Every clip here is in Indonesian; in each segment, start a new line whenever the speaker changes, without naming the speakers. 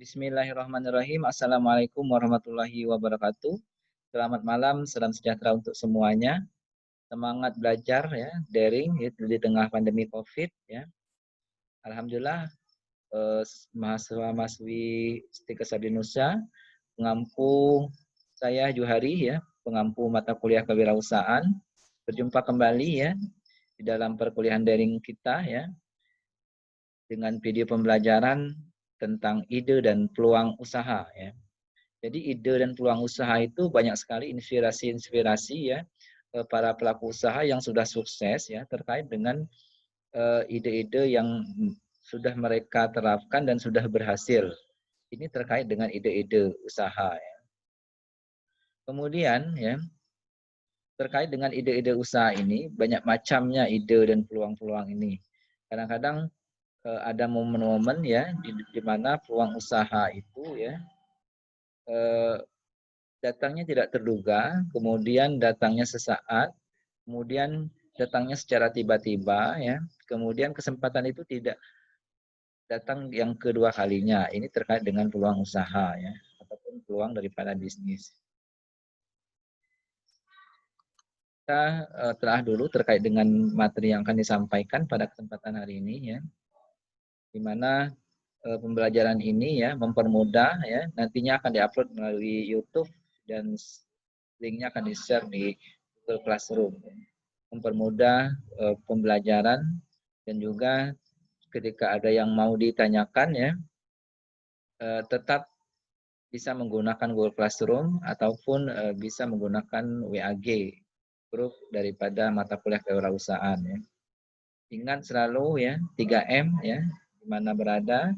Bismillahirrahmanirrahim. Assalamualaikum warahmatullahi wabarakatuh. Selamat malam, salam sejahtera untuk semuanya. Semangat belajar ya, daring ya, di tengah pandemi COVID ya. Alhamdulillah mahasiswa-mahasiswi Stika Sardinusa pengampu saya Juhari ya, pengampu mata kuliah kewirausahaan. Berjumpa kembali ya di dalam perkuliahan daring kita ya dengan video pembelajaran tentang ide dan peluang usaha ya. Jadi ide dan peluang usaha itu banyak sekali inspirasi-inspirasi ya para pelaku usaha yang sudah sukses ya terkait dengan ide-ide yang sudah mereka terapkan dan sudah berhasil. Ini terkait dengan ide-ide usaha ya. Kemudian ya terkait dengan ide-ide usaha ini banyak macamnya ide dan peluang-peluang ini. Kadang-kadang ada momen-momen ya di mana peluang usaha itu ya datangnya tidak terduga, kemudian datangnya sesaat, kemudian datangnya secara tiba-tiba ya. Kemudian kesempatan itu tidak datang yang kedua kalinya. Ini terkait dengan peluang usaha ya ataupun peluang daripada bisnis. Kita telah dulu terkait dengan materi yang akan disampaikan pada kesempatan hari ini ya. Di mana pembelajaran ini ya mempermudah ya, nantinya akan diupload melalui YouTube dan linknya akan di-share di Google Classroom. Mempermudah pembelajaran dan juga ketika ada yang mau ditanyakan ya tetap bisa menggunakan Google Classroom ataupun bisa menggunakan WAG grup daripada mata kuliah kewirausahaan ya. Ingat selalu ya 3M ya di mana berada,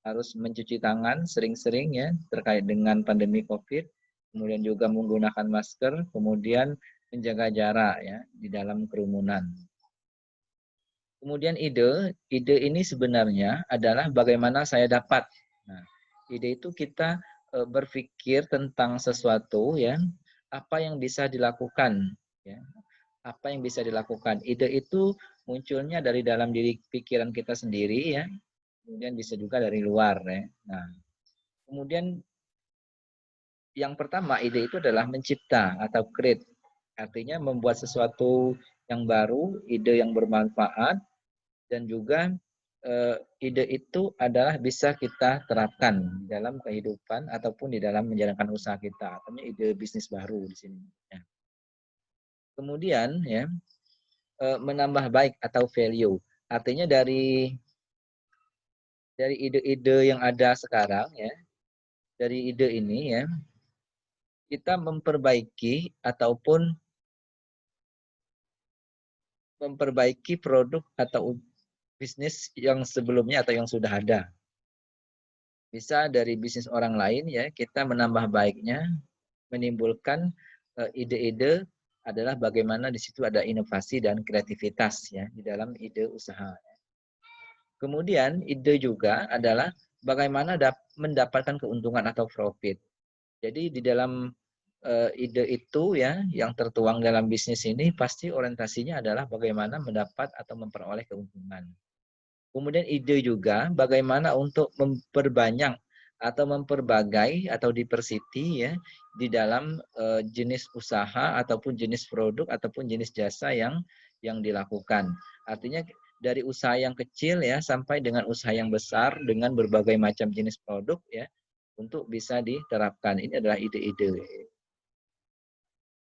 harus mencuci tangan sering-sering ya terkait dengan pandemi COVID, kemudian juga menggunakan masker, kemudian menjaga jarak ya di dalam kerumunan. Kemudian ide ini sebenarnya adalah bagaimana saya dapat. Nah, ide itu kita berpikir tentang sesuatu ya, apa yang bisa dilakukan ya. Apa yang bisa dilakukan. Ide itu munculnya dari dalam diri pikiran kita sendiri ya. Kemudian bisa juga dari luar ya. Nah, kemudian yang pertama ide itu adalah mencipta atau create. Artinya membuat sesuatu yang baru, ide yang bermanfaat dan juga ide itu adalah bisa kita terapkan di dalam kehidupan ataupun di dalam menjalankan usaha kita. Artinya ide bisnis baru di sini. Ya. Kemudian ya menambah baik atau value. Artinya dari ide-ide yang ada sekarang ya, dari ide ini ya, kita memperbaiki ataupun memperbaiki produk atau bisnis yang sebelumnya atau yang sudah ada. Bisa dari bisnis orang lain ya, kita menambah baiknya, menimbulkan ide-ide adalah bagaimana di situ ada inovasi dan kreativitas ya di dalam ide usaha. Kemudian ide juga adalah bagaimana mendapatkan keuntungan atau profit. Jadi di dalam ide itu ya yang tertuang dalam bisnis ini pasti orientasinya adalah bagaimana mendapat atau memperoleh keuntungan. Kemudian ide juga bagaimana untuk memperbanyak atau memperbagai atau diversity ya di dalam jenis usaha ataupun jenis produk ataupun jenis jasa yang dilakukan. Artinya dari usaha yang kecil ya sampai dengan usaha yang besar dengan berbagai macam jenis produk ya untuk bisa diterapkan. Ini adalah ide-ide.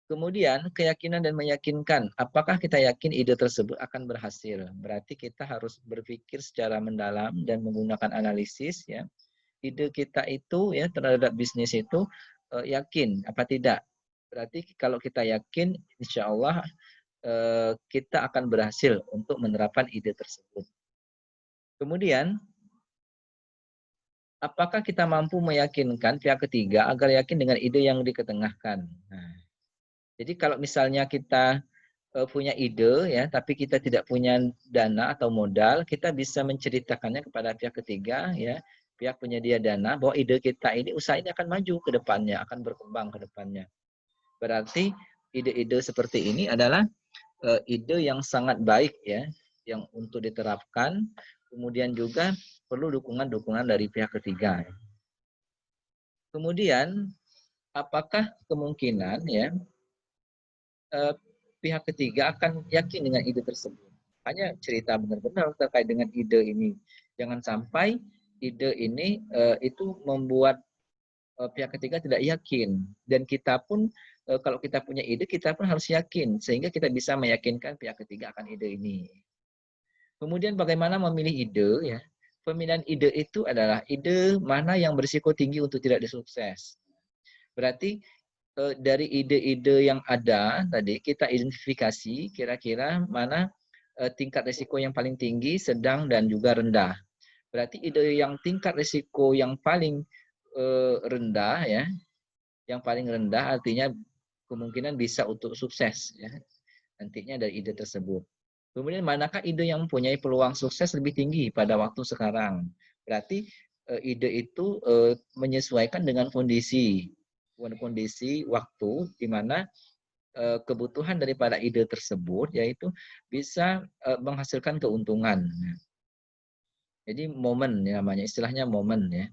Kemudian keyakinan dan meyakinkan. Apakah kita yakin ide tersebut akan berhasil? Berarti kita harus berpikir secara mendalam dan menggunakan analisis ya. Ide kita itu ya terhadap bisnis itu yakin apa tidak? Berarti kalau kita yakin, insya Allah kita akan berhasil untuk menerapkan ide tersebut. Kemudian, apakah kita mampu meyakinkan pihak ketiga agar yakin dengan ide yang diketengahkan? Nah, jadi kalau misalnya kita punya ide ya, tapi kita tidak punya dana atau modal, kita bisa menceritakannya kepada pihak ketiga ya, pihak penyedia dana bahwa ide kita ini usaha ini akan maju ke depannya, akan berkembang ke depannya. Berarti ide-ide seperti ini adalah ide yang sangat baik ya, yang untuk diterapkan Kemudian juga perlu dukungan-dukungan dari pihak ketiga. Kemudian apakah kemungkinan ya pihak ketiga akan yakin dengan ide tersebut? Hanya cerita benar-benar terkait dengan ide ini. Jangan sampai ide ini itu membuat pihak ketiga tidak yakin, dan kita pun kalau kita punya ide kita pun harus yakin sehingga kita bisa meyakinkan pihak ketiga akan ide ini. Kemudian bagaimana memilih ide ya? Pemilihan ide itu adalah ide mana yang berisiko tinggi untuk tidak disukses. Berarti dari ide-ide yang ada tadi kita identifikasi kira-kira mana tingkat risiko yang paling tinggi, sedang, dan juga rendah. Berarti ide yang tingkat risiko yang paling rendah ya, yang paling rendah artinya kemungkinan bisa untuk sukses ya nantinya dari ide tersebut. Kemudian manakah ide yang mempunyai peluang sukses lebih tinggi pada waktu sekarang? Berarti ide itu menyesuaikan dengan kondisi waktu di mana kebutuhan daripada ide tersebut yaitu bisa menghasilkan keuntungan. Jadi momen ya namanya, istilahnya momen ya.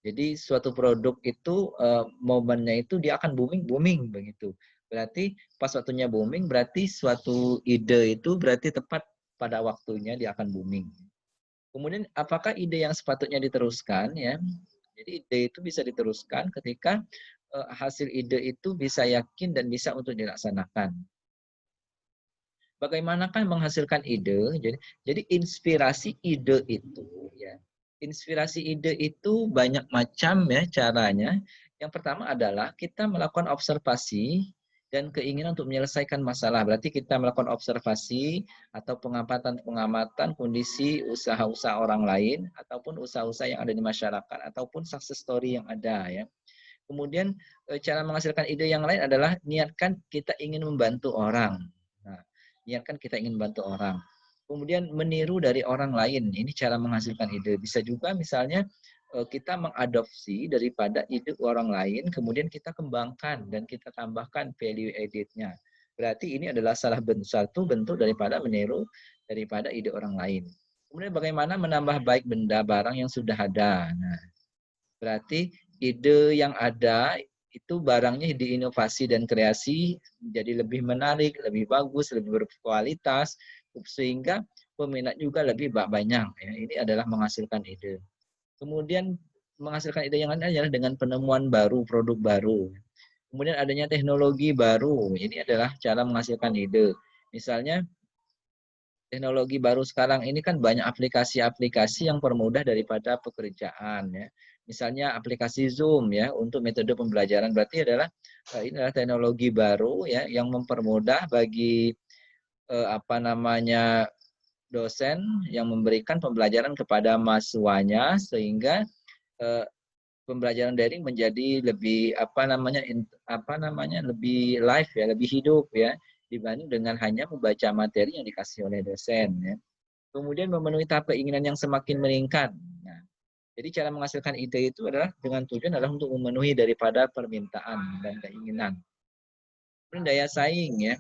Jadi suatu produk itu momennya itu dia akan booming begitu. Berarti pas waktunya booming berarti suatu ide itu berarti tepat pada waktunya dia akan booming. Kemudian apakah ide yang sepatutnya diteruskan ya? Jadi ide itu bisa diteruskan ketika hasil ide itu bisa yakin dan bisa untuk dilaksanakan. Bagaimanakah menghasilkan ide? Jadi inspirasi ide itu ya. Inspirasi ide itu banyak macam ya caranya. Yang pertama adalah kita melakukan observasi dan keinginan untuk menyelesaikan masalah. Berarti kita melakukan observasi atau pengamatan kondisi usaha-usaha orang lain ataupun usaha-usaha yang ada di masyarakat ataupun success story yang ada ya. Kemudian cara menghasilkan ide yang lain adalah niatkan kita ingin membantu orang. Nah, niatkan kita ingin membantu orang. Kemudian meniru dari orang lain. Ini cara menghasilkan ide. Bisa juga misalnya kita mengadopsi daripada ide orang lain, kemudian kita kembangkan dan kita tambahkan value added-nya. Berarti ini adalah satu bentuk daripada meniru daripada ide orang lain. Kemudian bagaimana menambah baik benda barang yang sudah ada. Nah, berarti ide yang ada itu barangnya diinovasi dan kreasi menjadi lebih menarik, lebih bagus, lebih berkualitas, sehingga peminat juga lebih banyak. Ya. Ini adalah menghasilkan ide. Kemudian menghasilkan ide yang lain adalah dengan penemuan baru, produk baru. Kemudian adanya teknologi baru. Ini adalah cara menghasilkan ide. Misalnya teknologi baru sekarang ini kan banyak aplikasi-aplikasi yang permudah daripada pekerjaan ya. Misalnya aplikasi Zoom ya untuk metode pembelajaran, berarti ini adalah teknologi baru ya yang mempermudah bagi dosen yang memberikan pembelajaran kepada mahasiswanya sehingga pembelajaran daring menjadi lebih lebih live ya, lebih hidup ya dibanding dengan hanya membaca materi yang dikasih oleh dosen ya. Kemudian memenuhi tahap keinginan yang semakin meningkat. Nah, jadi cara menghasilkan ide itu adalah dengan tujuan adalah untuk memenuhi daripada permintaan dan keinginan. Kemudian daya saing ya.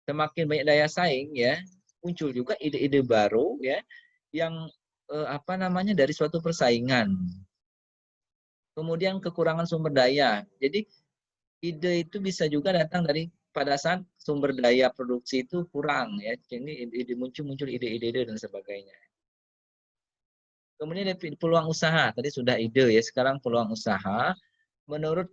Semakin banyak daya saing ya, muncul juga ide-ide baru ya yang dari suatu persaingan. Kemudian kekurangan sumber daya. Jadi ide itu bisa juga datang dari pada saat sumber daya produksi itu kurang ya. Jadi ide muncul ide-ide dan sebagainya. Kemudian ada peluang usaha. Tadi sudah ide ya, sekarang peluang usaha. Menurut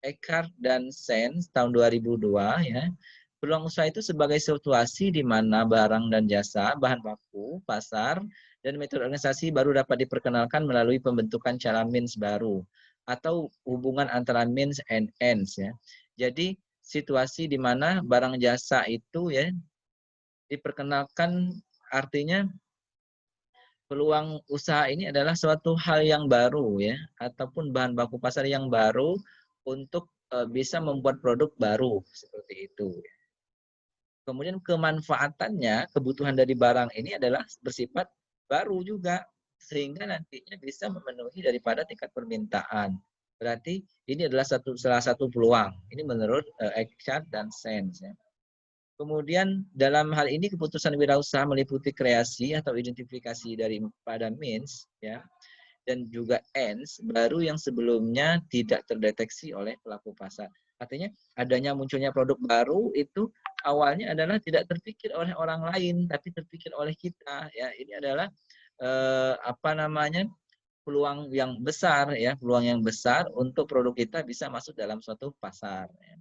Eckhart dan Sens tahun 2002 ya, peluang usaha itu sebagai situasi di mana barang dan jasa, bahan baku, pasar, dan metode organisasi baru dapat diperkenalkan melalui pembentukan cara means baru atau hubungan antara means and ends ya. Jadi situasi di mana barang jasa itu ya diperkenalkan, artinya peluang usaha ini adalah suatu hal yang baru ya ataupun bahan baku pasar yang baru untuk bisa membuat produk baru seperti itu. Kemudian kemanfaatannya, kebutuhan dari barang ini adalah bersifat baru juga sehingga nantinya bisa memenuhi daripada tingkat permintaan. Berarti ini adalah salah satu peluang. Ini menurut Eckhart dan Sens ya. Kemudian dalam hal ini keputusan wirausaha meliputi kreasi atau identifikasi daripada means ya dan juga ends baru yang sebelumnya tidak terdeteksi oleh pelaku pasar. Artinya adanya munculnya produk baru itu awalnya adalah tidak terpikir oleh orang lain tapi terpikir oleh kita ya. Ini adalah apa namanya? Peluang yang besar ya, peluang yang besar untuk produk kita bisa masuk dalam suatu pasar ya.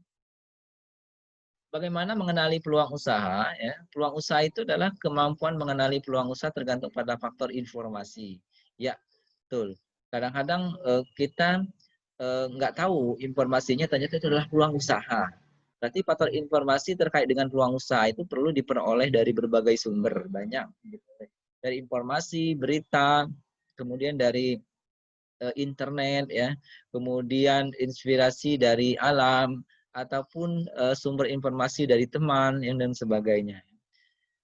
Bagaimana mengenali peluang usaha? Ya, peluang usaha itu adalah kemampuan mengenali peluang usaha tergantung pada faktor informasi. Ya, betul. Kadang-kadang kita nggak tahu informasinya ternyata itu adalah peluang usaha. Berarti faktor informasi terkait dengan peluang usaha itu perlu diperoleh dari berbagai sumber banyak. Gitu. Dari informasi, berita, kemudian dari internet ya, kemudian inspirasi dari alam ataupun sumber informasi dari teman yang dan sebagainya.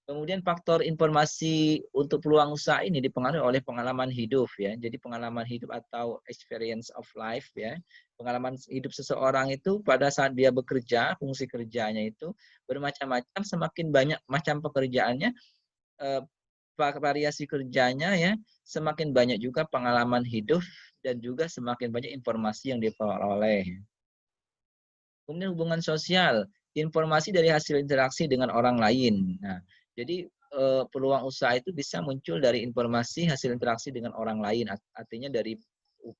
Kemudian faktor informasi untuk peluang usaha ini dipengaruhi oleh pengalaman hidup ya. Jadi pengalaman hidup atau experience of life ya. Pengalaman hidup seseorang itu pada saat dia bekerja, fungsi kerjanya itu bermacam-macam, semakin banyak macam pekerjaannya, eh, variasi kerjanya ya, semakin banyak juga pengalaman hidup dan juga semakin banyak informasi yang diperoleh. Kemudian hubungan sosial, informasi dari hasil interaksi dengan orang lain. Nah, jadi peluang usaha itu bisa muncul dari informasi hasil interaksi dengan orang lain, artinya dari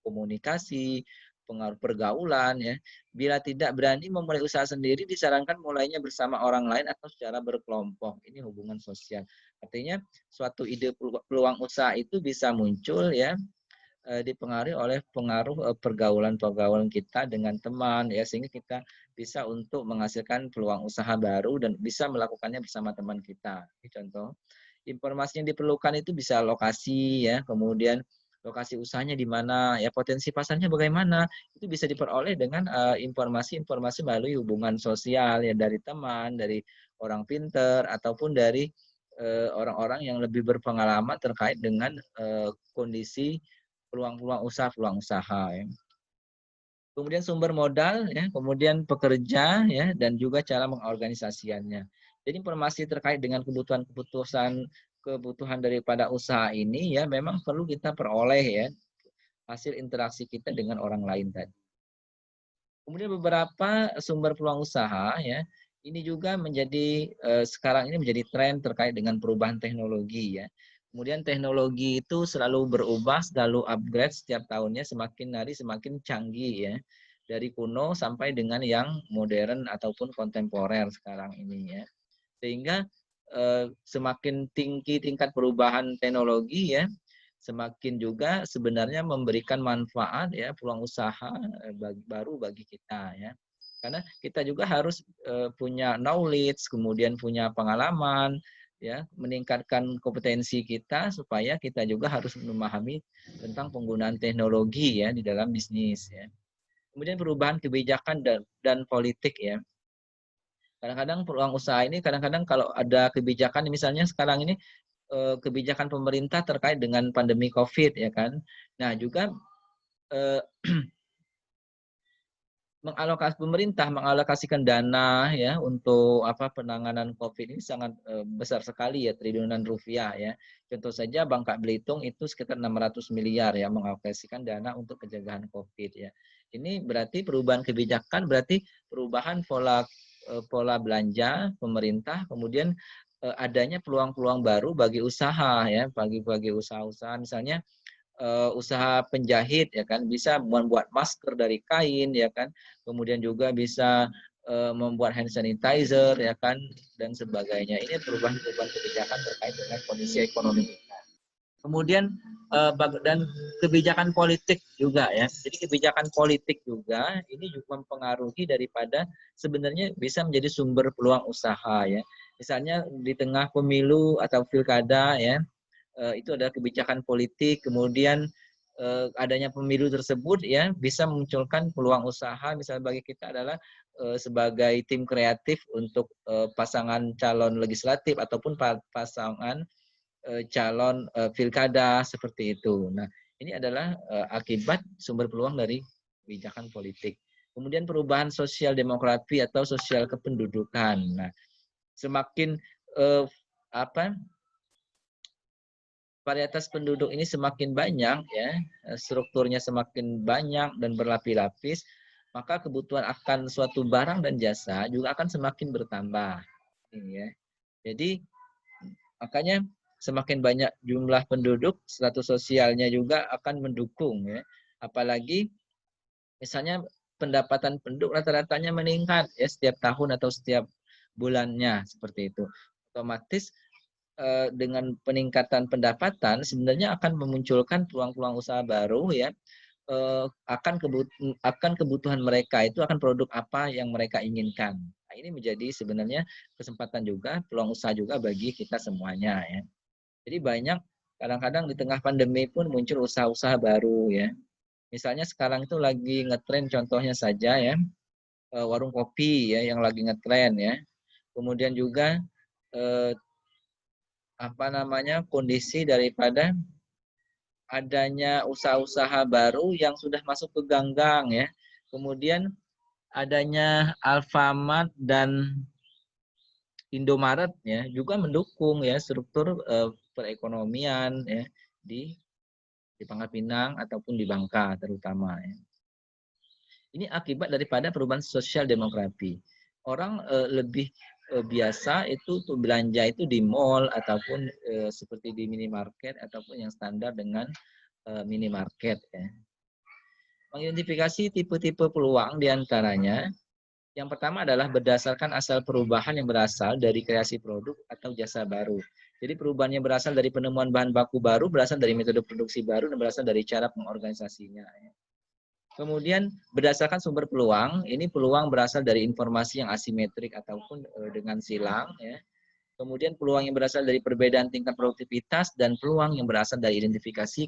komunikasi, pengaruh pergaulan ya. Bila tidak berani memulai usaha sendiri, disarankan mulainya bersama orang lain atau secara berkelompok. Ini hubungan sosial. Artinya suatu ide peluang usaha itu bisa muncul ya dipengaruhi oleh pengaruh pergaulan-pergaulan kita dengan teman ya sehingga kita bisa untuk menghasilkan peluang usaha baru dan bisa melakukannya bersama teman kita. Ini contoh. Informasi yang diperlukan itu bisa lokasi ya, kemudian lokasi usahanya di mana, ya potensi pasarnya bagaimana, itu bisa diperoleh dengan informasi-informasi melalui hubungan sosial ya dari teman, dari orang pinter ataupun dari orang-orang yang lebih berpengalaman terkait dengan kondisi peluang usaha ya. Kemudian sumber modal ya, kemudian pekerja ya dan juga cara mengorganisasiannya. Jadi informasi terkait dengan kebutuhan daripada usaha ini ya memang perlu kita peroleh ya hasil interaksi kita dengan orang lain tadi. Kemudian beberapa sumber peluang usaha ya ini juga menjadi sekarang ini menjadi tren terkait dengan perubahan teknologi ya. Kemudian teknologi itu selalu berubah, selalu upgrade setiap tahunnya semakin hari semakin canggih ya. Dari kuno sampai dengan yang modern ataupun kontemporer sekarang ini ya. Sehingga semakin tinggi tingkat perubahan teknologi ya, semakin juga sebenarnya memberikan manfaat ya peluang usaha baru bagi kita ya. Karena kita juga harus punya knowledge, kemudian punya pengalaman, ya meningkatkan kompetensi kita supaya kita juga harus memahami tentang penggunaan teknologi ya di dalam bisnis ya. Kemudian perubahan kebijakan dan politik ya. Kadang-kadang peluang usaha ini kadang-kadang kalau ada kebijakan misalnya sekarang ini kebijakan pemerintah terkait dengan pandemi Covid ya kan. Nah, juga eh, pemerintah mengalokasikan dana ya untuk apa penanganan Covid ini sangat besar sekali ya triliunan rupiah ya. Contoh saja Bangka Belitung itu sekitar 600 miliar ya mengalokasikan dana untuk pencegahan Covid ya. Ini berarti perubahan kebijakan berarti perubahan pola belanja pemerintah kemudian adanya peluang-peluang baru bagi usaha ya bagi usaha-usaha misalnya usaha penjahit ya kan bisa membuat masker dari kain ya kan kemudian juga bisa membuat hand sanitizer ya kan dan sebagainya ini perubahan-perubahan kebijakan terkait dengan kondisi ekonomi kita kemudian dan kebijakan politik juga ya jadi kebijakan politik juga ini juga mempengaruhi daripada sebenarnya bisa menjadi sumber peluang usaha ya misalnya di tengah pemilu atau pilkada ya itu adalah kebijakan politik, kemudian adanya pemilu tersebut ya bisa memunculkan peluang usaha misalnya bagi kita adalah sebagai tim kreatif untuk pasangan calon legislatif ataupun pasangan calon pilkada seperti itu. Nah, ini adalah akibat sumber peluang dari kebijakan politik. Kemudian perubahan sosial demografi atau sosial kependudukan. Nah, semakin apa varietas penduduk ini semakin banyak ya, strukturnya semakin banyak dan berlapis-lapis, maka kebutuhan akan suatu barang dan jasa juga akan semakin bertambah. Ya. Jadi makanya semakin banyak jumlah penduduk, status sosialnya juga akan mendukung ya. Apalagi misalnya pendapatan penduduk rata-ratanya meningkat ya setiap tahun atau setiap bulannya seperti itu. Otomatis dengan peningkatan pendapatan sebenarnya akan memunculkan peluang-peluang usaha baru ya, akan kebutuhan mereka itu akan produk apa yang mereka inginkan. Nah, ini menjadi sebenarnya kesempatan juga, peluang usaha juga bagi kita semuanya ya. Jadi banyak kadang-kadang di tengah pandemi pun muncul usaha-usaha baru ya. Misalnya sekarang itu lagi ngetren contohnya saja ya, warung kopi ya yang lagi ngetren ya. Kemudian juga eh, kondisi daripada adanya usaha-usaha baru yang sudah masuk ke ganggang ya. Kemudian adanya Alfamart dan Indomaret ya juga mendukung ya struktur perekonomian ya di Pangkal Pinang ataupun di Bangka terutama ya. Ini akibat daripada perubahan sosial demografi. Orang lebih biasa itu tuh belanja itu di mall ataupun seperti di minimarket ataupun yang standar dengan minimarket ya. Mengidentifikasi tipe-tipe peluang diantaranya, yang pertama adalah berdasarkan asal perubahan yang berasal dari kreasi produk atau jasa baru. Jadi perubahan yang berasal dari penemuan bahan baku baru, berasal dari metode produksi baru, dan berasal dari cara pengorganisasinya. Kemudian berdasarkan sumber peluang, ini peluang berasal dari informasi yang asimetrik ataupun dengan silang. Ya. Kemudian peluang yang berasal dari perbedaan tingkat produktivitas dan peluang yang berasal dari identifikasi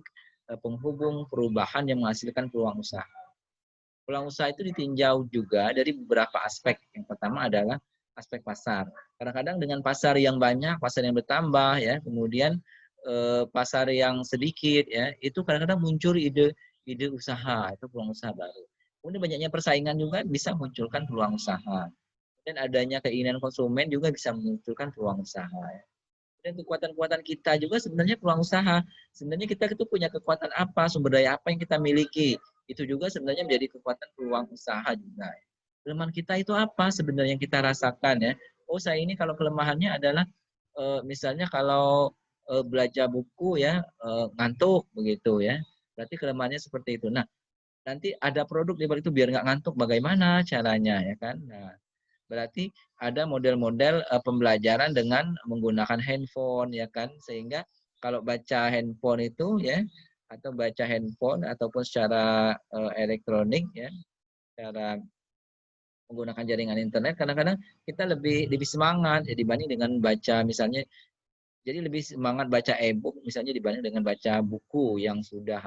penghubung perubahan yang menghasilkan peluang usaha. Peluang usaha itu ditinjau juga dari beberapa aspek. Yang pertama adalah aspek pasar. Kadang-kadang dengan pasar yang banyak, pasar yang bertambah, ya, kemudian pasar yang sedikit, ya, itu kadang-kadang muncul ide usaha, itu peluang usaha baru. Kemudian banyaknya persaingan juga bisa munculkan peluang usaha. Dan adanya keinginan konsumen juga bisa memunculkan peluang usaha. Ya. Dan kekuatan-kekuatan kita juga sebenarnya peluang usaha. Sebenarnya kita itu punya kekuatan apa, sumber daya apa yang kita miliki. Itu juga sebenarnya menjadi kekuatan peluang usaha juga. Kelemahan kita itu apa sebenarnya yang kita rasakan ya. Oh saya ini kalau kelemahannya adalah misalnya kalau belajar buku ya ngantuk begitu ya. Berarti kelemahannya seperti itu. Nah nanti ada produk di balik itu biar nggak ngantuk bagaimana caranya ya kan. Nah, berarti ada model-model pembelajaran dengan menggunakan handphone ya kan sehingga kalau baca handphone itu ya atau baca handphone ataupun secara elektronik ya secara menggunakan jaringan internet kadang-kadang kita lebih semangat ya dibanding dengan baca misalnya jadi lebih semangat baca e-book misalnya dibanding dengan baca buku yang sudah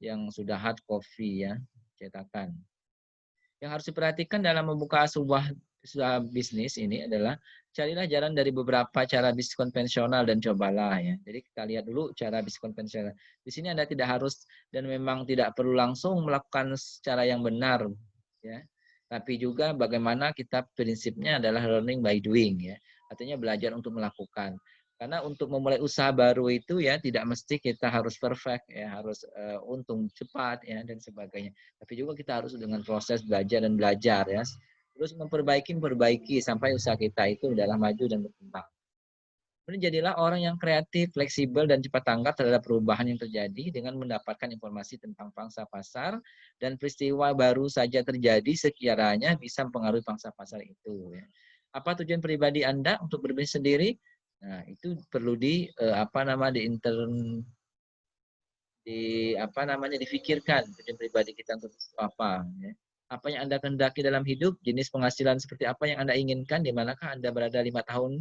yang sudah hard copy ya cetakan. Yang harus diperhatikan dalam membuka sebuah bisnis ini adalah carilah jalan dari beberapa cara bisnis konvensional dan cobalah ya. Jadi kita lihat dulu cara bisnis konvensional. Di sini Anda tidak harus dan memang tidak perlu langsung melakukan secara yang benar ya. Tapi juga bagaimana kita prinsipnya adalah learning by doing ya. Artinya belajar untuk melakukan. Karena untuk memulai usaha baru itu ya tidak mesti kita harus perfect ya, harus untung cepat ya dan sebagainya. Tapi juga kita harus dengan proses belajar dan belajar ya. Terus memperbaiki sampai usaha kita itu adalah maju dan berkembang. Kemudian jadilah orang yang kreatif, fleksibel, dan cepat tanggap terhadap perubahan yang terjadi dengan mendapatkan informasi tentang pangsa pasar dan peristiwa baru saja terjadi sekiranya bisa mempengaruhi pangsa pasar itu. Ya. Apa tujuan pribadi Anda untuk berbisnis sendiri? Nah, itu perlu difikirkan tujuan pribadi kita untuk apa ya. Apa yang Anda kehendaki dalam hidup, jenis penghasilan seperti apa yang Anda inginkan, di manakah Anda berada 5 tahun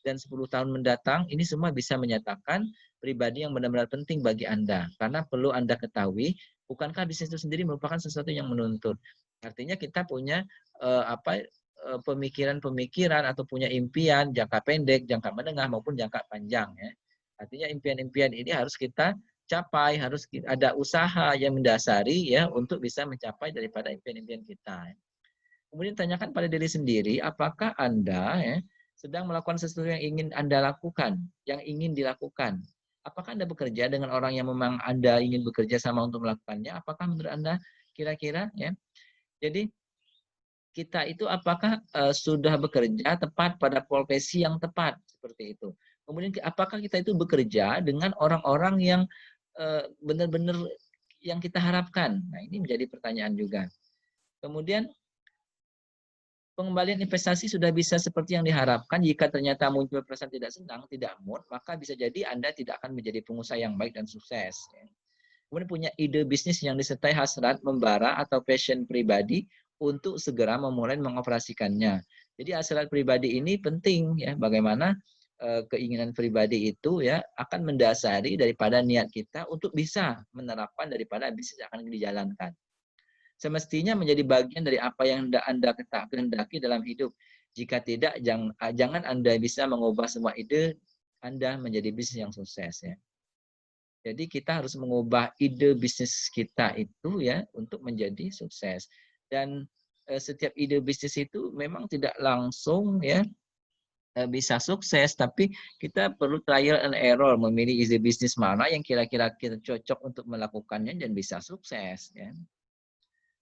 dan 10 tahun mendatang, ini semua bisa menyatakan pribadi yang benar-benar penting bagi Anda. Karena perlu Anda ketahui, bukankah bisnis itu sendiri merupakan sesuatu yang menuntut. Artinya kita punya pemikiran-pemikiran atau punya impian jangka pendek, jangka menengah maupun jangka panjang ya. Artinya impian-impian ini harus kita capai, harus ada usaha yang mendasari ya untuk bisa mencapai daripada impian-impian kita. Kemudian tanyakan pada diri sendiri, apakah Anda ya, sedang melakukan sesuatu yang ingin Anda lakukan, yang ingin dilakukan. Apakah Anda bekerja dengan orang yang memang Anda ingin bekerja sama untuk melakukannya? Apakah menurut Anda kira-kira ya? Jadi kita itu apakah sudah bekerja tepat pada profesi yang tepat seperti itu. Kemudian apakah kita itu bekerja dengan orang-orang yang benar-benar yang kita harapkan. Nah, ini menjadi pertanyaan juga. Kemudian pengembalian investasi sudah bisa seperti yang diharapkan. Jika ternyata muncul perasaan tidak senang, tidak mood, maka bisa jadi Anda tidak akan menjadi pengusaha yang baik dan sukses. Kemudian punya ide bisnis yang disertai hasrat, membara, atau passion pribadi untuk segera memulai mengoperasikannya. Jadi hasrat pribadi ini penting ya, bagaimana keinginan pribadi itu ya akan mendasari daripada niat kita untuk bisa menerapkan daripada bisnis yang akan dijalankan. Semestinya menjadi bagian dari apa yang Anda kehendaki dalam hidup. Jika tidak, jangan Anda bisa mengubah semua ide Anda menjadi bisnis yang sukses ya. Jadi kita harus mengubah ide bisnis kita itu ya untuk menjadi sukses. Dan setiap ide bisnis itu memang tidak langsung ya bisa sukses, tapi kita perlu trial and error memilih ide bisnis mana yang kira-kira kita cocok untuk melakukannya dan bisa sukses ya.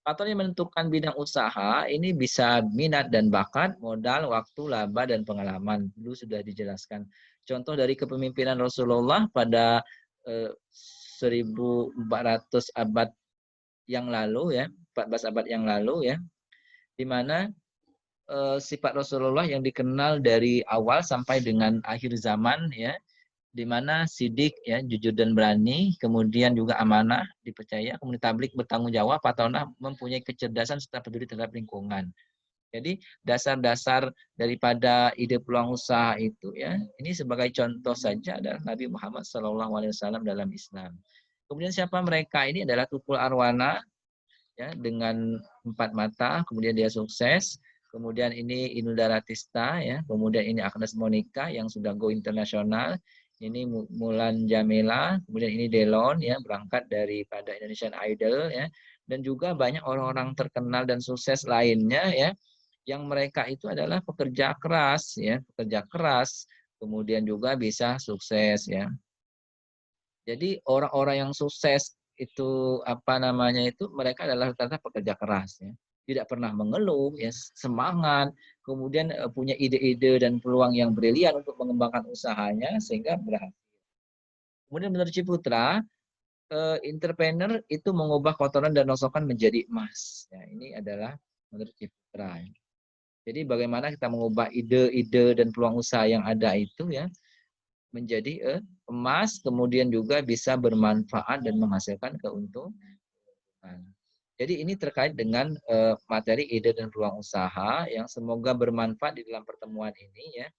Faktor yang menentukan bidang usaha ini bisa minat dan bakat, modal, waktu, laba, dan pengalaman. Dulu sudah dijelaskan. Contoh dari kepemimpinan Rasulullah pada 1400 abad yang lalu ya, 14 abad yang lalu ya, di mana sifat Rasulullah yang dikenal dari awal sampai dengan akhir zaman ya, di mana sidik ya jujur dan berani, kemudian juga amanah dipercaya, kemudian tablik bertanggung jawab, fatonah mempunyai kecerdasan serta peduli terhadap lingkungan. Jadi dasar-dasar daripada ide peluang usaha itu ya, ini sebagai contoh saja adalah Nabi Muhammad SAW dalam Islam. Kemudian siapa mereka? Ini adalah Tukul Arwana ya dengan 4 mata, kemudian dia sukses. Kemudian ini Inul Daratista ya, kemudian ini Agnes Monica yang sudah go internasional. Ini Mulan Jamila, kemudian ini Delon ya berangkat daripada Indonesian Idol ya, dan juga banyak orang-orang terkenal dan sukses lainnya ya, yang mereka itu adalah pekerja keras ya, pekerja keras, kemudian juga bisa sukses ya. Jadi orang-orang yang sukses itu apa namanya itu mereka adalah rata-rata pekerja keras ya. Tidak pernah mengeluh ya, semangat, kemudian punya ide-ide dan peluang yang brilian untuk mengembangkan usahanya sehingga berhasil. Kemudian menurut Ciputra, entrepreneur itu mengubah kotoran dan rongsokan menjadi emas. Ya, ini adalah menurut Ciputra. Jadi bagaimana kita mengubah ide-ide dan peluang usaha yang ada itu ya menjadi emas, kemudian juga bisa bermanfaat dan menghasilkan keuntungan. Jadi ini terkait dengan materi ide dan peluang usaha yang semoga bermanfaat di dalam pertemuan ini ya.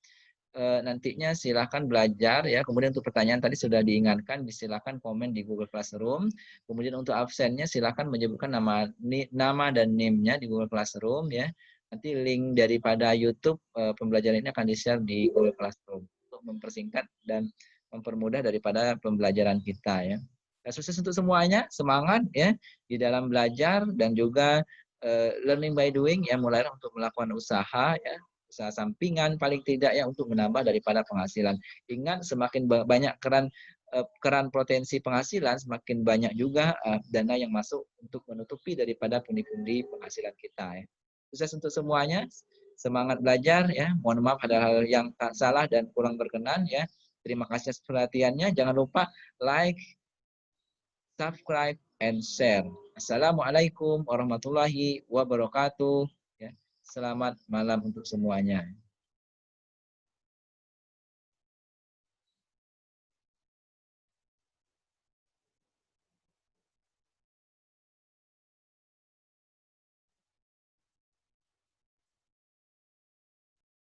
Nantinya silakan belajar ya. Kemudian untuk pertanyaan tadi sudah diingatkan, silakan komen di Google Classroom. Kemudian untuk absennya silakan menyebutkan nama dan NIM-nya di Google Classroom ya. Nanti link daripada YouTube pembelajaran ini akan di-share di Google Classroom untuk mempersingkat dan mempermudah daripada pembelajaran kita ya. Sukses untuk semuanya, semangat ya di dalam belajar dan juga learning by doing ya, mulai untuk melakukan usaha ya, usaha sampingan paling tidak ya untuk menambah daripada penghasilan. Ingat semakin banyak keran potensi penghasilan, semakin banyak juga dana yang masuk untuk menutupi daripada pundi-pundi penghasilan kita ya. Sukses untuk semuanya, semangat belajar ya. Mohon maaf ada hal yang tak salah dan kurang berkenan ya. Terima kasih atas perhatiannya. Jangan lupa like, subscribe, and share. Assalamualaikum warahmatullahi wabarakatuh. Ya, selamat malam untuk semuanya.